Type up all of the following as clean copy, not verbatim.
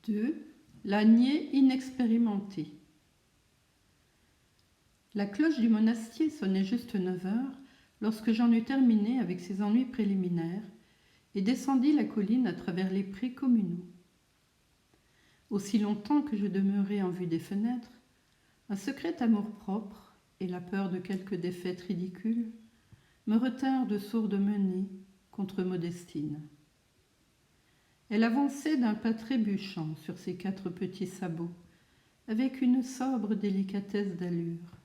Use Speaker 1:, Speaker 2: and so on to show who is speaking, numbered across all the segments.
Speaker 1: 2. L'ânier inexpérimenté. La cloche du monastier sonnait juste 9 heures lorsque j'en eus terminé avec ces ennuis préliminaires et descendis la colline à travers les prés communaux. Aussi longtemps que je demeurai en vue des fenêtres, un secret amour-propre et la peur de quelque défaite ridicule me retinrent de sourdes menées contre Modestine. Elle avançait d'un pas trébuchant sur ses 4 petits sabots, avec une sobre délicatesse d'allure.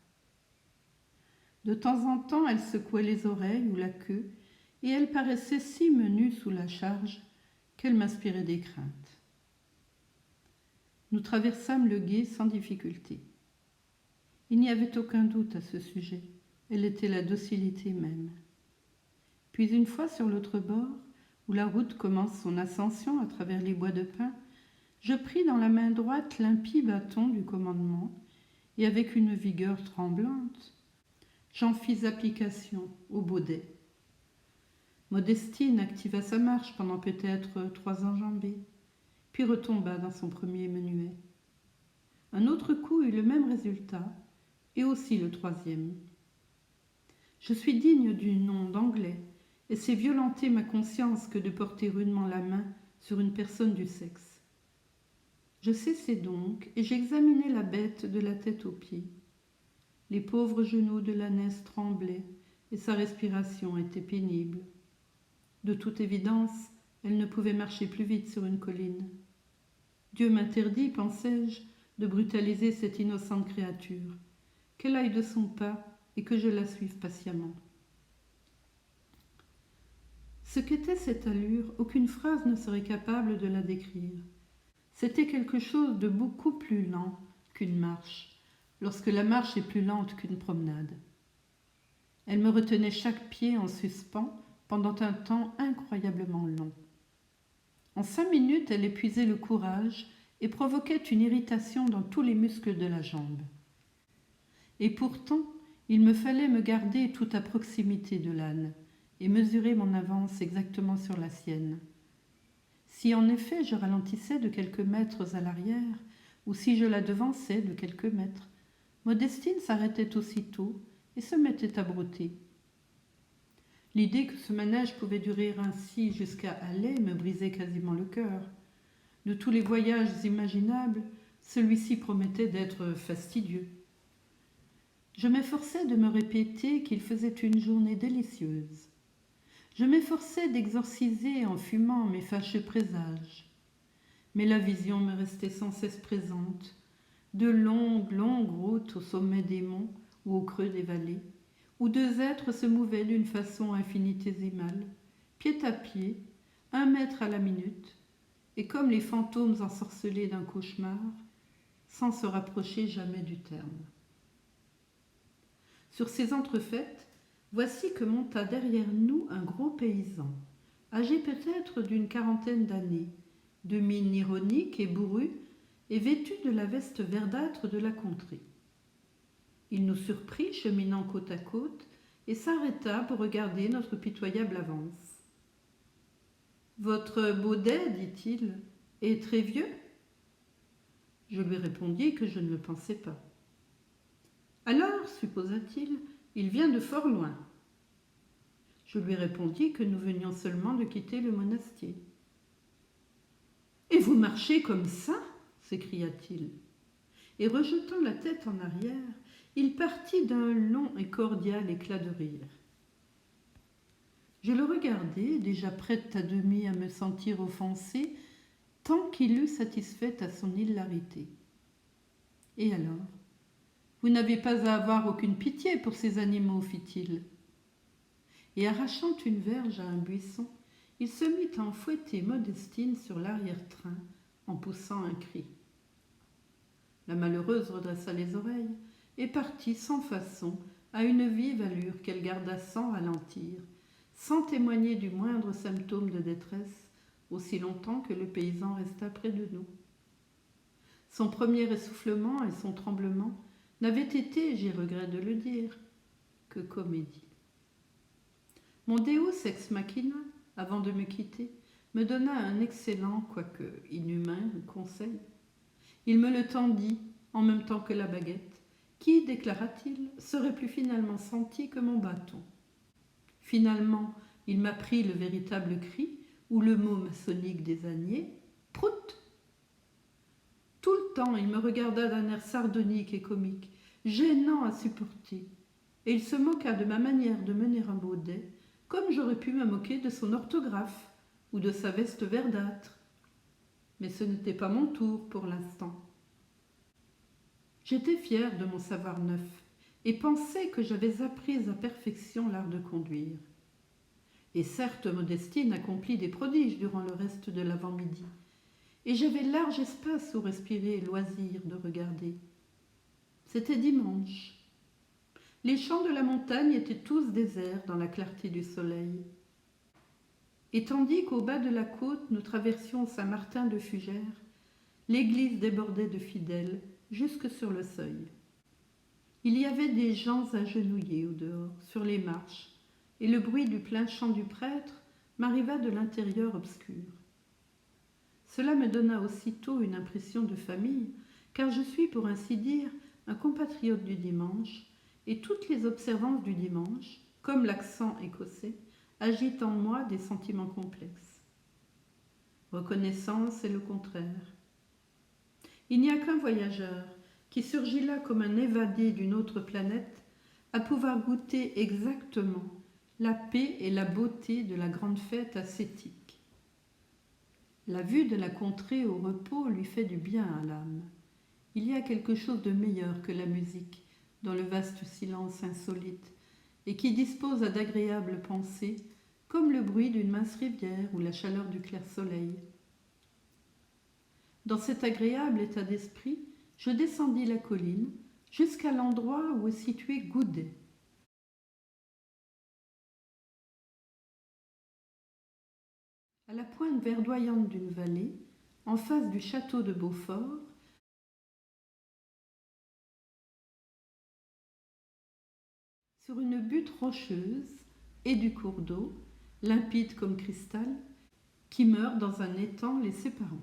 Speaker 1: De temps en temps, elle secouait les oreilles ou la queue, et elle paraissait si menue sous la charge qu'elle m'inspirait des craintes. Nous traversâmes le gué sans difficulté. Il n'y avait aucun doute à ce sujet, elle était la docilité même. Puis une fois sur l'autre bord, où la route commence son ascension à travers les bois de pin, je pris dans la main droite l'impie bâton du commandement, et avec une vigueur tremblante, j'en fis application au baudet. Modestine activa sa marche pendant peut-être 3 enjambées, puis retomba dans son premier menuet. Un autre coup eut le même résultat, et aussi le 3e. Je suis digne du nom d'anglais, et c'est violenter ma conscience que de porter rudement la main sur une personne du sexe. Je cessai donc, et j'examinai la bête de la tête aux pieds. Les pauvres genoux de l'ânesse tremblaient, et sa respiration était pénible. De toute évidence, elle ne pouvait marcher plus vite sur une colline. Dieu m'interdit, pensai-je, de brutaliser cette innocente créature, qu'elle aille de son pas et que je la suive patiemment. Ce qu'était cette allure, aucune phrase ne serait capable de la décrire. C'était quelque chose de beaucoup plus lent qu'une marche, lorsque la marche est plus lente qu'une promenade. Elle me retenait chaque pied en suspens pendant un temps incroyablement long. En 5 minutes, elle épuisait le courage et provoquait une irritation dans tous les muscles de la jambe. Et pourtant, il me fallait me garder tout à proximité de l'âne et mesurer mon avance exactement sur la sienne. Si en effet je ralentissais de quelques mètres à l'arrière, ou si je la devançais de quelques mètres, Modestine s'arrêtait aussitôt et se mettait à brouter. L'idée que ce manège pouvait durer ainsi jusqu'à Alais me brisait quasiment le cœur. De tous les voyages imaginables, celui-ci promettait d'être fastidieux. Je m'efforçais de me répéter qu'il faisait une journée délicieuse. Je m'efforçais d'exorciser en fumant mes fâcheux présages. Mais la vision me restait sans cesse présente, de longues routes au sommet des monts ou au creux des vallées, où 2 êtres se mouvaient d'une façon infinitésimale, pied à pied, 1 mètre à la minute, et comme les fantômes ensorcelés d'un cauchemar, sans se rapprocher jamais du terme. Sur ces entrefaites, voici que monta derrière nous un gros paysan, âgé peut-être d'une 40aine d'années, de mine ironique et bourrue, et vêtu de la veste verdâtre de la contrée. Il nous surprit cheminant côte à côte et s'arrêta pour regarder notre pitoyable avance. « Votre baudet, dit-il, est très vieux ?» Je lui répondis que je ne le pensais pas. « Alors, supposa-t-il, il vient de fort loin. » Je lui répondis que nous venions seulement de quitter le monastier. « Et vous marchez comme ça ?» s'écria-t-il. Et rejetant la tête en arrière, il partit d'un long et cordial éclat de rire. Je le regardai, déjà prête à demi à me sentir offensée, tant qu'il eut satisfait à son hilarité. « Et alors ? Vous n'avez pas à avoir aucune pitié pour ces animaux, fit-il. Et arrachant une verge à un buisson, il se mit à en fouetter Modestine sur l'arrière-train en poussant un cri. La malheureuse redressa les oreilles et partit sans façon à une vive allure qu'elle garda sans ralentir, sans témoigner du moindre symptôme de détresse, aussi longtemps que le paysan resta près de nous. Son premier essoufflement et son tremblement n'avaient été, j'ai regret de le dire, que comédie. Mon Deus ex machina, avant de me quitter, me donna un excellent, quoique inhumain, conseil. Il me le tendit, en même temps que la baguette, qui, déclara-t-il, serait plus finalement senti que mon bâton. Finalement, il m'apprit le véritable cri, ou le mot maçonnique des âniers, « Prout !» Tout le temps, il me regarda d'un air sardonique et comique, gênant à supporter, et il se moqua de ma manière de mener un baudet, comme j'aurais pu me moquer de son orthographe ou de sa veste verdâtre. Mais ce n'était pas mon tour pour l'instant. J'étais fière de mon savoir neuf et pensais que j'avais appris à perfection l'art de conduire. Et certes, Modestine accomplit des prodiges durant le reste de l'avant-midi, et j'avais large espace où respirer et loisir de regarder. C'était dimanche. Les champs de la montagne étaient tous déserts dans la clarté du soleil. Et tandis qu'au bas de la côte nous traversions Saint-Martin-de-Fugères, l'église débordait de fidèles jusque sur le seuil. Il y avait des gens agenouillés au dehors, sur les marches, et le bruit du plein chant du prêtre m'arriva de l'intérieur obscur. Cela me donna aussitôt une impression de famille, car je suis, pour ainsi dire, un compatriote du dimanche, et toutes les observances du dimanche, comme l'accent écossais, agitent en moi des sentiments complexes. Reconnaissance est le contraire. Il n'y a qu'un voyageur qui surgit là comme un évadé d'une autre planète à pouvoir goûter exactement la paix et la beauté de la grande fête ascétique. La vue de la contrée au repos lui fait du bien à l'âme. Il y a quelque chose de meilleur que la musique dans le vaste silence insolite et qui dispose à d'agréables pensées comme le bruit d'une mince rivière ou la chaleur du clair soleil. Dans cet agréable état d'esprit, je descendis la colline jusqu'à l'endroit où est situé Goudet. À la pointe verdoyante d'une vallée, en face du château de Beaufort, sur une butte rocheuse et du cours d'eau, limpide comme cristal, qui meurt dans un étang les séparant.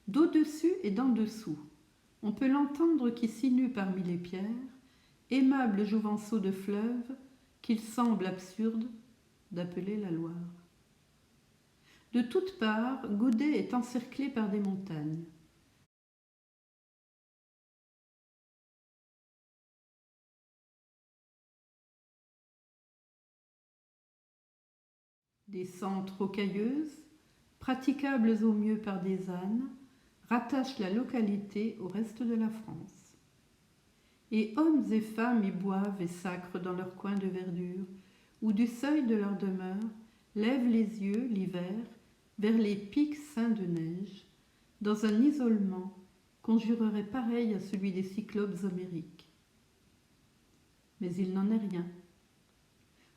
Speaker 1: D'au-dessus et d'en dessous, on peut l'entendre qui sinue parmi les pierres, aimable jouvenceau de fleuve qu'il semble absurde d'appeler la Loire. De toutes parts, Goudet est encerclé par des montagnes. Des sentes rocailleuses, praticables au mieux par des ânes, rattachent la localité au reste de la France. Et hommes et femmes y boivent et sacrent dans leurs coins de verdure, où du seuil de leur demeure lèvent les yeux, l'hiver, vers les pics ceints de neige, dans un isolement qu'on jurerait pareil à celui des cyclopes homériques. Mais il n'en est rien.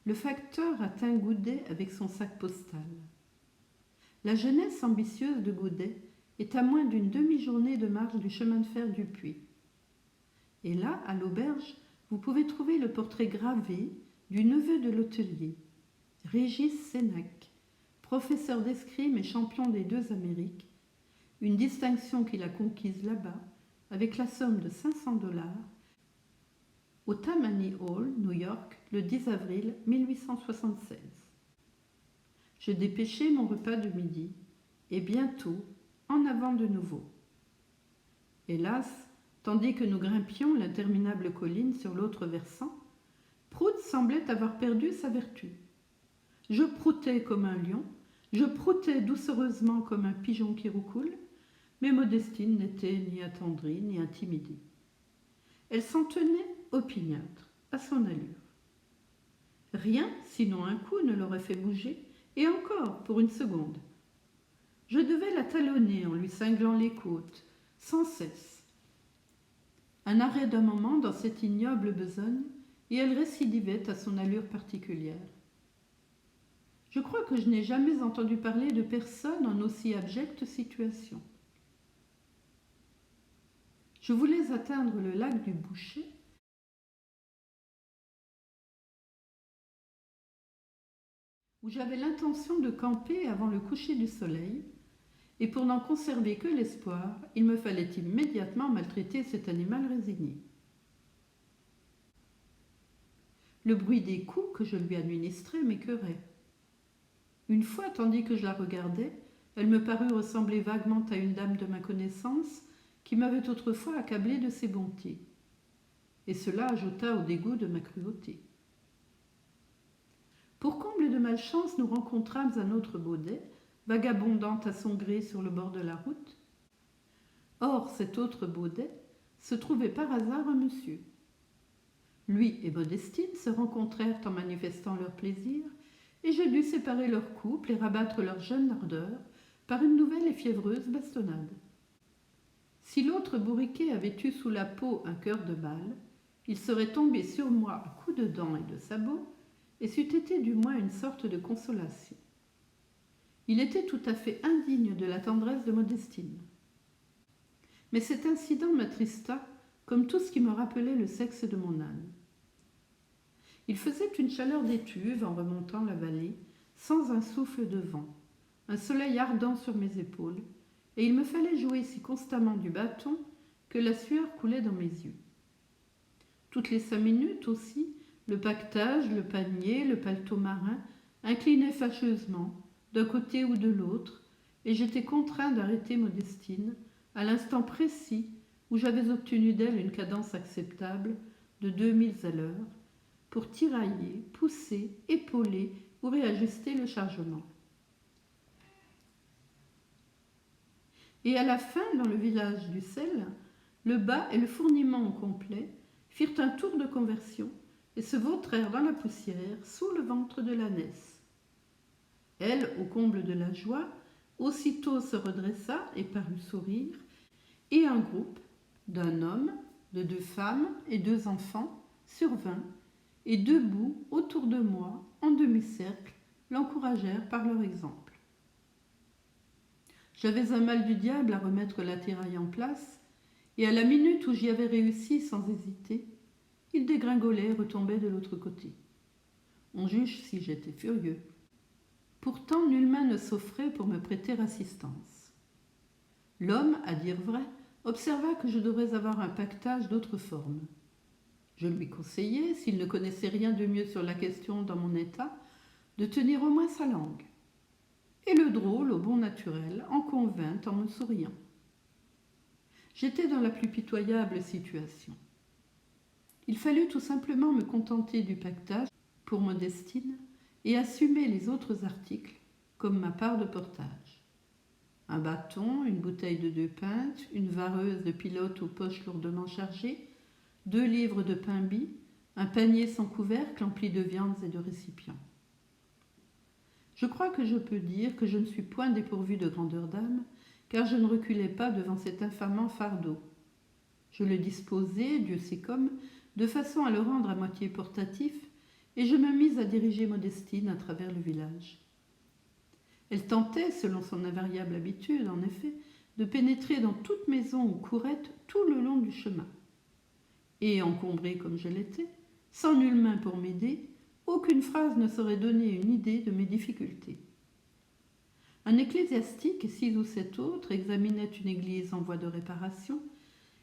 Speaker 1: Le facteur atteint Goudet avec son sac postal. La jeunesse ambitieuse de Goudet est à moins d'une demi-journée de marche du chemin de fer du Puy. Et là, à l'auberge, vous pouvez trouver le portrait gravé du neveu de l'hôtelier, Régis Sénac, professeur d'escrime et champion des deux Amériques, une distinction qu'il a conquise là-bas avec la somme de $500 au Tammany Hall, New York, le 10 avril 1876. Je dépêchai mon repas de midi, et bientôt, en avant de nouveau. Hélas, tandis que nous grimpions l'interminable colline sur l'autre versant, Prout semblait avoir perdu sa vertu. Je proutais comme un lion, je proutais doucereusement comme un pigeon qui roucoule, mais Modestine n'était ni attendrie ni intimidée. Elle s'en tenait opiniâtre, à son allure. Rien, sinon un coup, ne l'aurait fait bouger, et encore pour une seconde. Je devais la talonner en lui cinglant les côtes, sans cesse. Un arrêt d'un moment dans cette ignoble besogne, et elle récidivait à son allure particulière. Je crois que je n'ai jamais entendu parler de personne en aussi abjecte situation. Je voulais atteindre le lac du Boucher, où j'avais l'intention de camper avant le coucher du soleil, et pour n'en conserver que l'espoir, il me fallait immédiatement maltraiter cet animal résigné. Le bruit des coups que je lui administrais m'écœurait. Une fois, tandis que je la regardais, elle me parut ressembler vaguement à une dame de ma connaissance qui m'avait autrefois accablé de ses bontés. Et cela ajouta au dégoût de ma cruauté. Pour comble de malchance, nous rencontrâmes un autre baudet, vagabondant à son gré sur le bord de la route. Or, cet autre baudet se trouvait par hasard un monsieur. Lui et Modestine se rencontrèrent en manifestant leur plaisir, et je dus séparer leur couple et rabattre leur jeune ardeur par une nouvelle et fiévreuse bastonnade. Si l'autre bourriquet avait eu sous la peau un cœur de balle, il serait tombé sur moi à coups de dents et de sabots, et c'eût été du moins une sorte de consolation. Il était tout à fait indigne de la tendresse de Modestine. Mais cet incident m'attrista comme tout ce qui me rappelait le sexe de mon âne. Il faisait une chaleur d'étuve en remontant la vallée, sans un souffle de vent, un soleil ardent sur mes épaules, et il me fallait jouer si constamment du bâton que la sueur coulait dans mes yeux. Toutes les 5 minutes aussi, le paquetage, le panier, le paletot marin inclinaient fâcheusement, d'un côté ou de l'autre, et j'étais contraint d'arrêter Modestine à l'instant précis où j'avais obtenu d'elle une cadence acceptable de 2 milles à l'heure, pour tirailler, pousser, épauler ou réajuster le chargement. Et à la fin, dans le village du sel, le bas et le fourniment au complet firent un tour de conversion et se vautrèrent dans la poussière sous le ventre de l'ânesse. Elle, au comble de la joie, aussitôt se redressa et parut sourire, et un groupe d'un homme, de 2 femmes et 2 enfants survint, et debout autour de moi, en demi-cercle, l'encouragèrent par leur exemple. J'avais un mal du diable à remettre l'attirail en place, et à la minute où j'y avais réussi sans hésiter, il dégringolait et retombait de l'autre côté. On juge si j'étais furieux. Pourtant, nulle main ne s'offrait pour me prêter assistance. L'homme, à dire vrai, observa que je devrais avoir un paquetage d'autre forme. Je lui conseillai, s'il ne connaissait rien de mieux sur la question dans mon état, de tenir au moins sa langue. Et le drôle, au bon naturel, en convint en me souriant. J'étais dans la plus pitoyable situation. Il fallut tout simplement me contenter du paquetage pour Modestine et assumer les autres articles comme ma part de portage. Un bâton, une bouteille de 2 pintes, une vareuse de pilote aux poches lourdement chargées, 2 livres de pain bis, un panier sans couvercle empli de viandes et de récipients. Je crois que je peux dire que je ne suis point dépourvu de grandeur d'âme, car je ne reculais pas devant cet infamant fardeau. Je le disposai, Dieu sait comme, de façon à le rendre à moitié portatif, et je me mis à diriger Modestine à travers le village. Elle tentait, selon son invariable habitude, en effet, de pénétrer dans toute maison ou courette tout le long du chemin. Et, encombrée comme je l'étais, sans nulle main pour m'aider, aucune phrase ne saurait donner une idée de mes difficultés. Un ecclésiastique et 6 ou 7 autres examinaient une église en voie de réparation,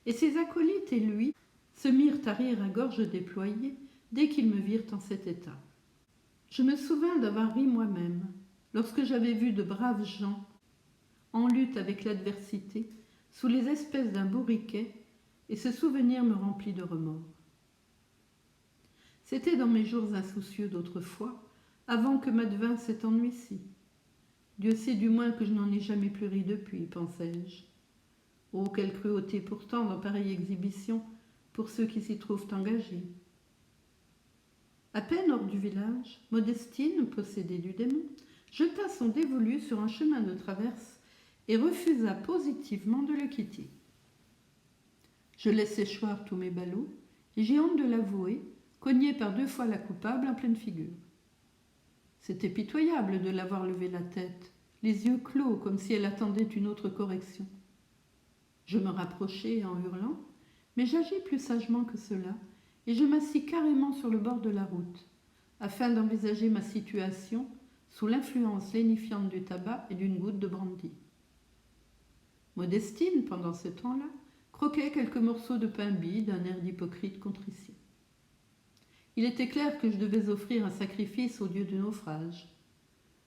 Speaker 1: et ses acolytes et lui se mirent à rire à gorge déployée dès qu'ils me virent en cet état. Je me souvins d'avoir ri moi-même lorsque j'avais vu de braves gens en lutte avec l'adversité sous les espèces d'un bourriquet, et ce souvenir me remplit de remords. C'était dans mes jours insoucieux d'autrefois, avant que m'advint cet ennui-ci. Dieu sait du moins que je n'en ai jamais plus ri depuis, pensai-je. Oh, quelle cruauté pourtant dans pareille exhibition pour ceux qui s'y trouvent engagés. À peine hors du village, Modestine, possédée du démon, jeta son dévolu sur un chemin de traverse et refusa positivement de le quitter. Je laissai choir tous mes ballots, et j'ai honte de l'avouer, cogné par 2 fois la coupable en pleine figure. C'était pitoyable de l'avoir levé la tête, les yeux clos comme si elle attendait une autre correction. Je me rapprochai en hurlant, mais j'agis plus sagement que cela, et je m'assis carrément sur le bord de la route, afin d'envisager ma situation sous l'influence lénifiante du tabac et d'une goutte de brandy. Modestine, pendant ce temps-là, croquait quelques morceaux de pain bis d'un air d'hypocrite contrition. Il était clair que je devais offrir un sacrifice au dieu du naufrage.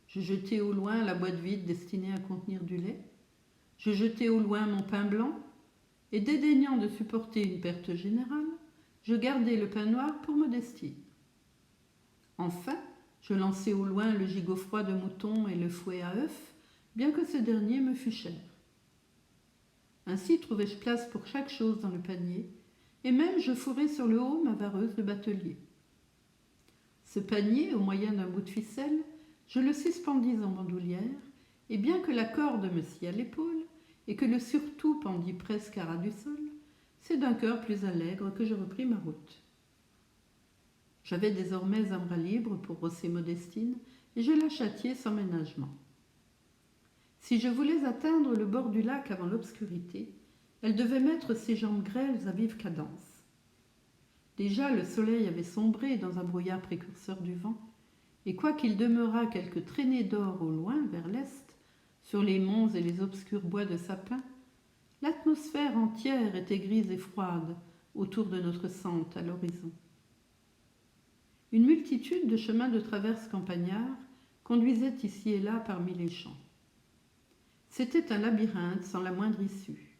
Speaker 1: Je jetai au loin la boîte vide destinée à contenir du lait. Je jetai au loin mon pain blanc, et dédaignant de supporter une perte générale, je gardai le pain noir pour Modestine. Enfin, je lançai au loin le gigot froid de mouton et le fouet à œufs, bien que ce dernier me fût cher. Ainsi trouvai-je place pour chaque chose dans le panier, et même je fourrai sur le haut ma vareuse de batelier. Ce panier, au moyen d'un bout de ficelle, je le suspendis en bandoulière, et bien que la corde me scie à l'épaule, et que le surtout pendit presque à ras du sol, c'est d'un cœur plus allègre que je repris ma route. J'avais désormais un bras libre pour rosser Modestine, et je la châtiai sans ménagement. Si je voulais atteindre le bord du lac avant l'obscurité, elle devait mettre ses jambes grêles à vive cadence. Déjà le soleil avait sombré dans un brouillard précurseur du vent, et quoiqu'il demeurât quelques traînées d'or au loin, vers l'est, sur les monts et les obscurs bois de sapins, l'atmosphère entière était grise et froide autour de notre sente à l'horizon. Une multitude de chemins de traverse campagnards conduisaient ici et là parmi les champs. C'était un labyrinthe sans la moindre issue.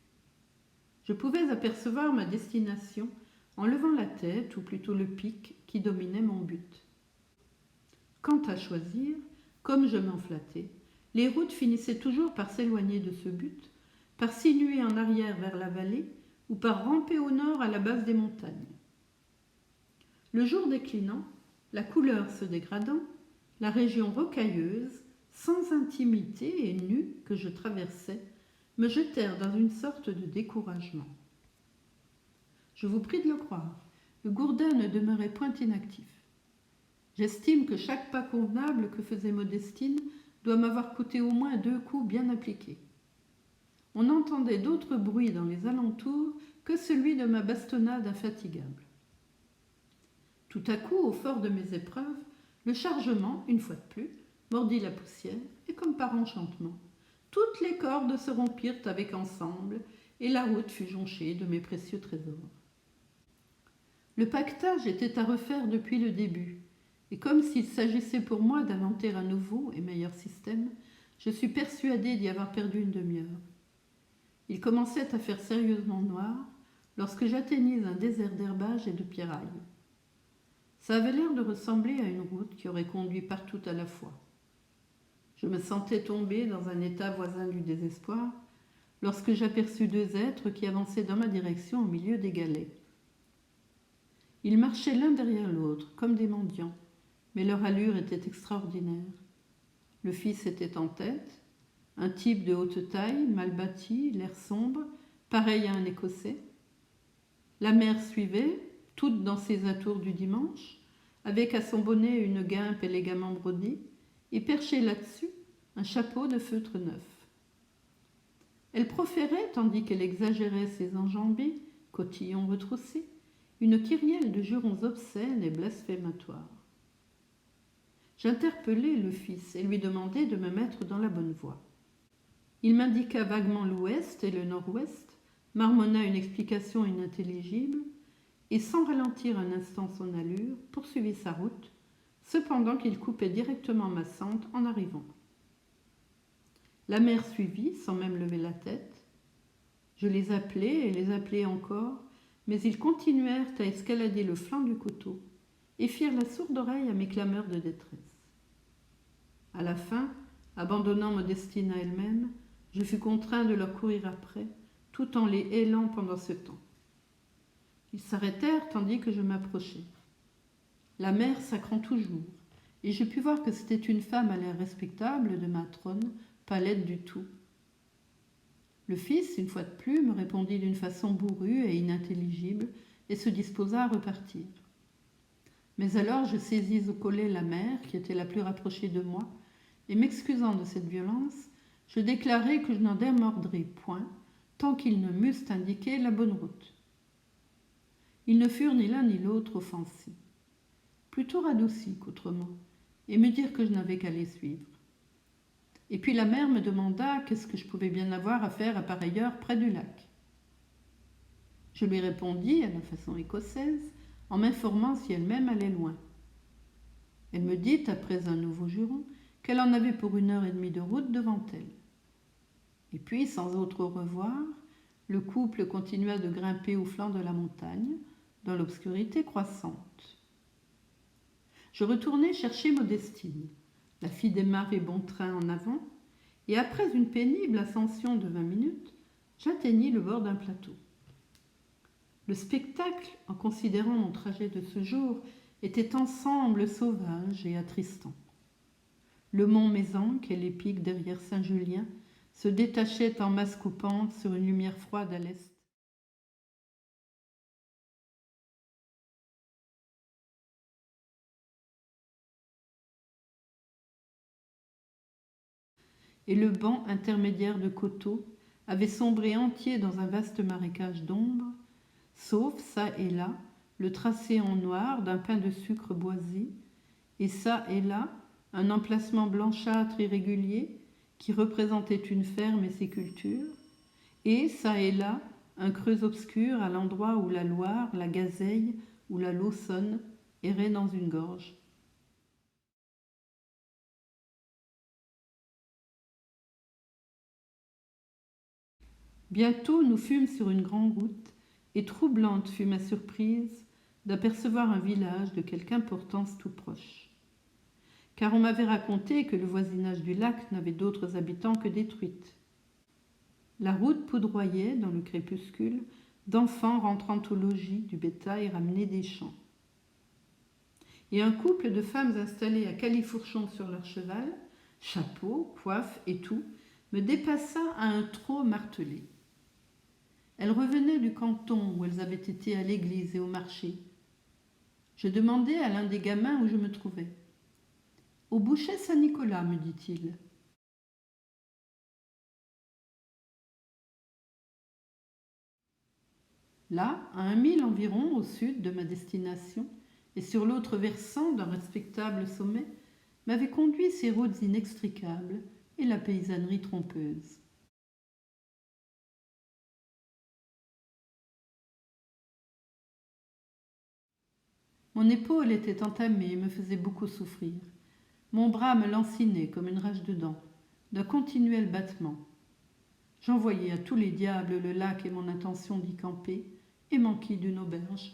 Speaker 1: Je pouvais apercevoir ma destination en levant la tête, ou plutôt le pic, qui dominait mon but. Quant à choisir, comme je m'en flattais, les routes finissaient toujours par s'éloigner de ce but, par sinuer en arrière vers la vallée, ou par ramper au nord à la base des montagnes. Le jour déclinant, la couleur se dégradant, la région rocailleuse, sans intimité et nue que je traversais, me jetèrent dans une sorte de découragement. Je vous prie de le croire, le gourdin ne demeurait point inactif. J'estime que chaque pas convenable que faisait Modestine doit m'avoir coûté au moins 2 coups bien appliqués. On n'entendait d'autre bruit dans les alentours que celui de ma bastonnade infatigable. Tout à coup, au fort de mes épreuves, le chargement, une fois de plus, mordit la poussière, et comme par enchantement, toutes les cordes se rompirent avec ensemble, et la route fut jonchée de mes précieux trésors. Le pactage était à refaire depuis le début, et comme s'il s'agissait pour moi d'inventer un nouveau et meilleur système, je suis persuadée d'y avoir perdu une demi-heure. Il commençait à faire sérieusement noir lorsque j'atteignis un désert d'herbage et de pierrailles. Ça avait l'air de ressembler à une route qui aurait conduit partout à la fois. Je me sentais tomber dans un état voisin du désespoir lorsque j'aperçus 2 êtres qui avançaient dans ma direction au milieu des galets. Ils marchaient l'un derrière l'autre, comme des mendiants, mais leur allure était extraordinaire. Le fils était en tête, un type de haute taille, mal bâti, l'air sombre, pareil à un Écossais. La mère suivait, toute dans ses atours du dimanche, avec à son bonnet une guimpe élégamment brodée, et perché là-dessus un chapeau de feutre neuf. Elle proférait, tandis qu'elle exagérait ses enjambées, cotillons retroussés, une kyrielle de jurons obscènes et blasphématoires. J'interpellai le fils et lui demandai de me mettre dans la bonne voie. Il m'indiqua vaguement l'ouest et le nord-ouest, marmonna une explication inintelligible, et sans ralentir un instant son allure, poursuivit sa route, cependant qu'il coupait directement ma sente en arrivant. La mère suivit, sans même lever la tête. Je les appelai et les appelai encore, mais ils continuèrent à escalader le flanc du coteau et firent la sourde oreille à mes clameurs de détresse. À la fin, abandonnant Modestine à elle-même, je fus contraint de leur courir après, tout en les hélant pendant ce temps. Ils s'arrêtèrent tandis que je m'approchais. La mère sacrant toujours, et je pus voir que c'était une femme à l'air respectable de matrone, pas laide du tout. Le fils, une fois de plus, me répondit d'une façon bourrue et inintelligible, et se disposa à repartir. Mais alors je saisis au collet la mère, qui était la plus rapprochée de moi, et m'excusant de cette violence, je déclarai que je n'en démordrais point, tant qu'ils ne m'eussent indiqué la bonne route. Ils ne furent ni l'un ni l'autre offensés, plutôt radoucis qu'autrement, et me dire que je n'avais qu'à les suivre. Et puis la mère me demanda qu'est-ce que je pouvais bien avoir à faire à pareille heure près du lac. Je lui répondis à la façon écossaise, en m'informant si elle-même allait loin. Elle me dit, après un nouveau juron, qu'elle en avait pour 1 heure et demie de route devant elle. Et puis, sans autre au revoir, le couple continua de grimper au flanc de la montagne, dans l'obscurité croissante. Je retournai chercher Modestine, la fille des mares et bon train en avant, et après une pénible ascension de 20 minutes, j'atteignis le bord d'un plateau. Le spectacle, en considérant mon trajet de ce jour, était ensemble sauvage et attristant. Le mont Mézenc et les pics derrière Saint-Julien se détachaient en masse coupante sur une lumière froide à l'est. Et le banc intermédiaire de coteaux avait sombré entier dans un vaste marécage d'ombre, sauf çà et là le tracé en noir d'un pain de sucre boisé, et çà et là un emplacement blanchâtre irrégulier qui représentait une ferme et ses cultures, et çà et là un creux obscur à l'endroit où la Loire, la Gazeille ou la Laussonne erraient dans une gorge. Bientôt nous fûmes sur une grande route, et troublante fut ma surprise d'apercevoir un village de quelque importance tout proche. Car on m'avait raconté que le voisinage du lac n'avait d'autres habitants que des truites. La route poudroyait, dans le crépuscule, d'enfants rentrant au logis, du bétail ramené des champs. Et un couple de femmes installées à califourchon sur leur cheval, chapeau, coiffe et tout, me dépassa à un trot martelé. Elles revenaient du canton où elles avaient été à l'église et au marché. Je demandai à l'un des gamins où je me trouvais. « Au boucher Saint-Nicolas, me dit-il. » Là, à 1 mille environ au sud de ma destination, et sur l'autre versant d'un respectable sommet, m'avaient conduit ces routes inextricables et la paysannerie trompeuse. Mon épaule était entamée et me faisait beaucoup souffrir. Mon bras me lancinait comme une rage de dents, d'un continuel battement. J'envoyai à tous les diables le lac et mon intention d'y camper, et m'enquis d'une auberge.